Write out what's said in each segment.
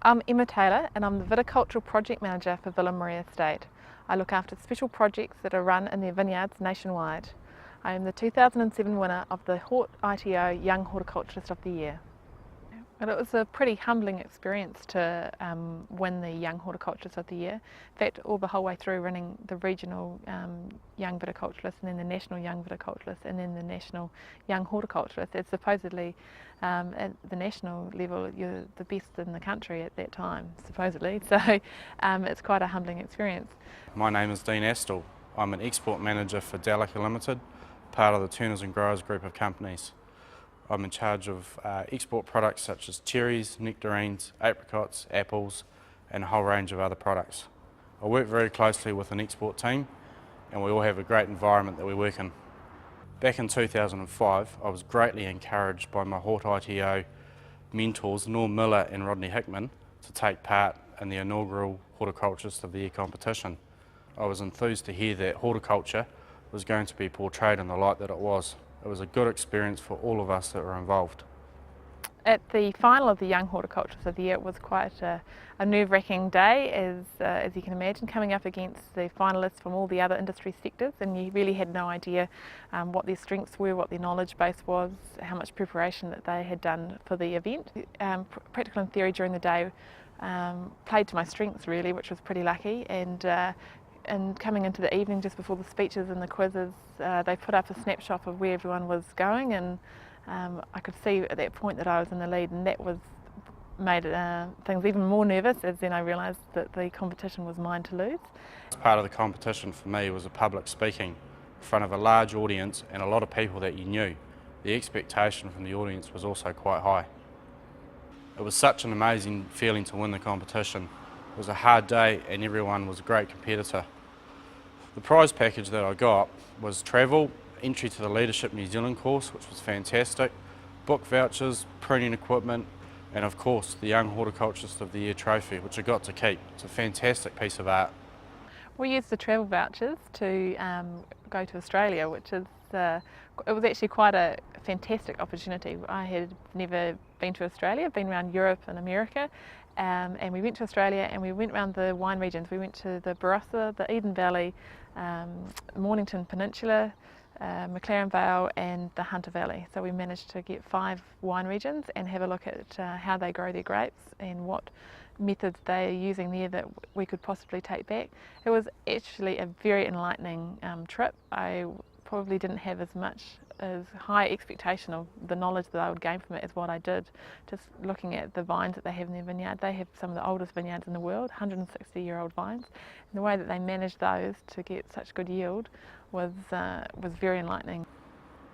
I'm Emma Taylor and I'm the Viticultural Project Manager for Villa Maria Estate. I look after special projects that are run in their vineyards nationwide. I am the 2007 winner of the Hort ITO Young Horticulturist of the Year. But it was a pretty humbling experience to win the Young Horticulturist of the Year. In fact, all the whole way through running the regional Young Viticulturist and then the national Young Viticulturist and then the national Young Horticulturist. It's supposedly at the national level you're the best in the country at that time, supposedly. So it's quite a humbling experience. My name is Dean Astill. I'm an export manager for Dalaka Limited, part of the Turners and Growers group of companies. I'm in charge of export products such as cherries, nectarines, apricots, apples and a whole range of other products. I work very closely with an export team and we all have a great environment that we work in. Back in 2005 I was greatly encouraged by my Hort ITO mentors Norm Miller and Rodney Hickman to take part in the inaugural Horticulturist of the Year competition. I was enthused to hear that horticulture was going to be portrayed in the light that it was. It was a good experience for all of us that were involved. At the final of the Young Horticulturist of the Year, it was quite a nerve-wracking day, as you can imagine, coming up against the finalists from all the other industry sectors, and you really had no idea what their strengths were, what their knowledge base was, how much preparation that they had done for the event. Practical and theory during the day played to my strengths really, which was pretty lucky, and coming into the evening just before the speeches and the quizzes, they put up a snapshot of where everyone was going, and I could see at that point that I was in the lead, and that made things even more nervous, as then I realised that the competition was mine to lose. Part of the competition for me was a public speaking in front of a large audience and a lot of people that you knew. The expectation from the audience was also quite high. It was such an amazing feeling to win the competition. It was a hard day and everyone was a great competitor. The prize package that I got was travel, entry to the Leadership New Zealand course, which was fantastic, book vouchers, printing equipment, and of course the Young Horticulturist of the Year trophy, which I got to keep. It's a fantastic piece of art. We used the travel vouchers to go to Australia, which is it was actually quite a fantastic opportunity. I had never been to Australia, I've been around Europe and America, and we went to Australia and we went around the wine regions. We went to the Barossa, the Eden Valley, Mornington Peninsula, McLaren Vale and the Hunter Valley. So we managed to get 5 wine regions and have a look at how they grow their grapes and what methods they're using there that we could possibly take back. It was actually a very enlightening trip. I probably didn't have as high expectation of the knowledge that I would gain from it as what I did. Just looking at the vines that they have in their vineyard, they have some of the oldest vineyards in the world, 160-year-old vines. And the way that they managed those to get such good yield was very enlightening.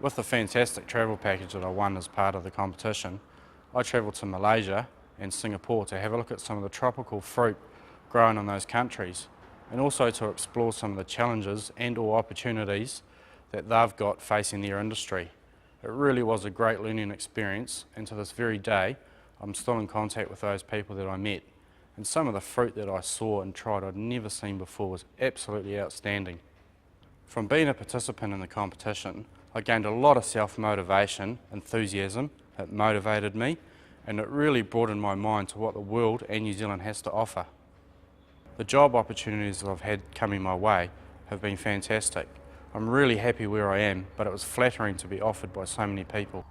With the fantastic travel package that I won as part of the competition, I travelled to Malaysia and Singapore to have a look at some of the tropical fruit grown in those countries, and also to explore some of the challenges and or opportunities that they've got facing their industry. It really was a great learning experience, and to this very day I'm still in contact with those people that I met, and some of the fruit that I saw and tried I'd never seen before was absolutely outstanding. From being a participant in the competition, I gained a lot of self-motivation, enthusiasm that motivated me, and it really broadened my mind to what the world and New Zealand has to offer. The job opportunities that I've had coming my way have been fantastic. I'm really happy where I am, but it was flattering to be offered by so many people.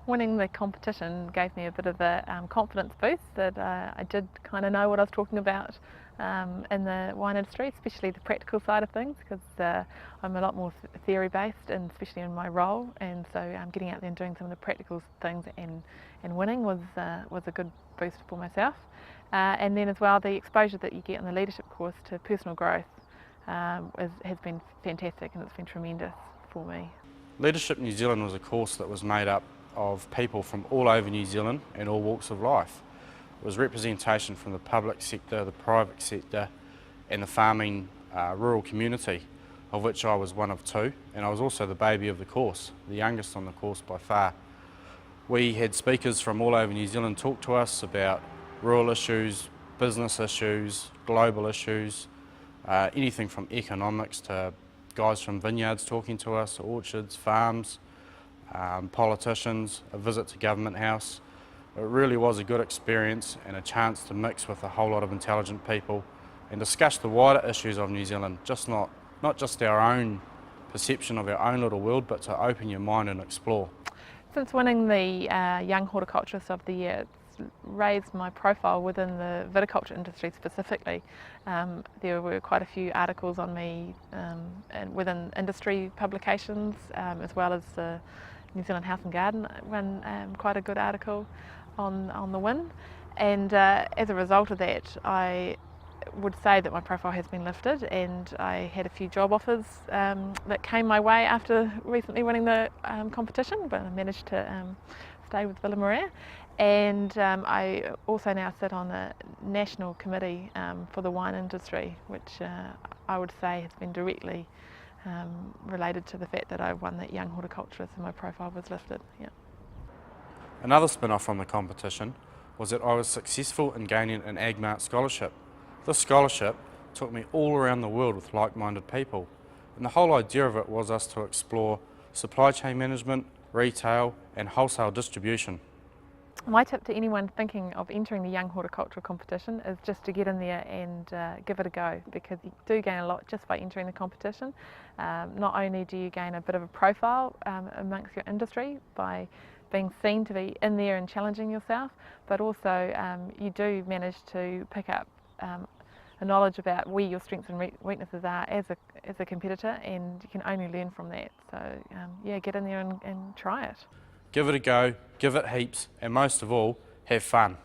Winning the competition gave me a bit of a confidence boost that I did kind of know what I was talking about in the wine industry, especially the practical side of things, because I'm a lot more theory based, and especially in my role, and so getting out there and doing some of the practical things and winning was a good boost for myself. And then as well, the exposure that you get in the leadership course to personal growth has been fantastic, and it's been tremendous for me. Leadership New Zealand was a course that was made up of people from all over New Zealand and all walks of life. It was representation from the public sector, the private sector and the farming rural community, of which I was one of 2, and I was also the baby of the course, the youngest on the course by far. We had speakers from all over New Zealand talk to us about rural issues, business issues, global issues, anything from economics to guys from vineyards talking to us, orchards, farms, politicians, a visit to Government House. It really was a good experience and a chance to mix with a whole lot of intelligent people and discuss the wider issues of New Zealand, not just our own perception of our own little world, but to open your mind and explore. Since winning the Young Horticulturist of the Year, it's raised my profile within the viticulture industry specifically. There were quite a few articles on me and within industry publications, as well as the New Zealand House and Garden ran quite a good article on the win. And as a result of that, I would say that my profile has been lifted, and I had a few job offers that came my way after recently winning the competition, but I managed to stay with Villa Maria. And I also now sit on a national committee for the wine industry, which I would say has been directly related to the fact that I won that Young Horticulturist and my profile was lifted. Yeah. Another spin-off from the competition was that I was successful in gaining an AgMart scholarship. This scholarship took me all around the world with like-minded people, and the whole idea of it was us to explore supply chain management, retail and wholesale distribution. My tip to anyone thinking of entering the Young Horticultural competition is just to get in there and give it a go, because you do gain a lot just by entering the competition. Not only do you gain a bit of a profile amongst your industry by being seen to be in there and challenging yourself, but also you do manage to pick up a knowledge about where your strengths and weaknesses are as a competitor, and you can only learn from that. So yeah, get in there and try it. Give it a go, give it heaps, and most of all, have fun.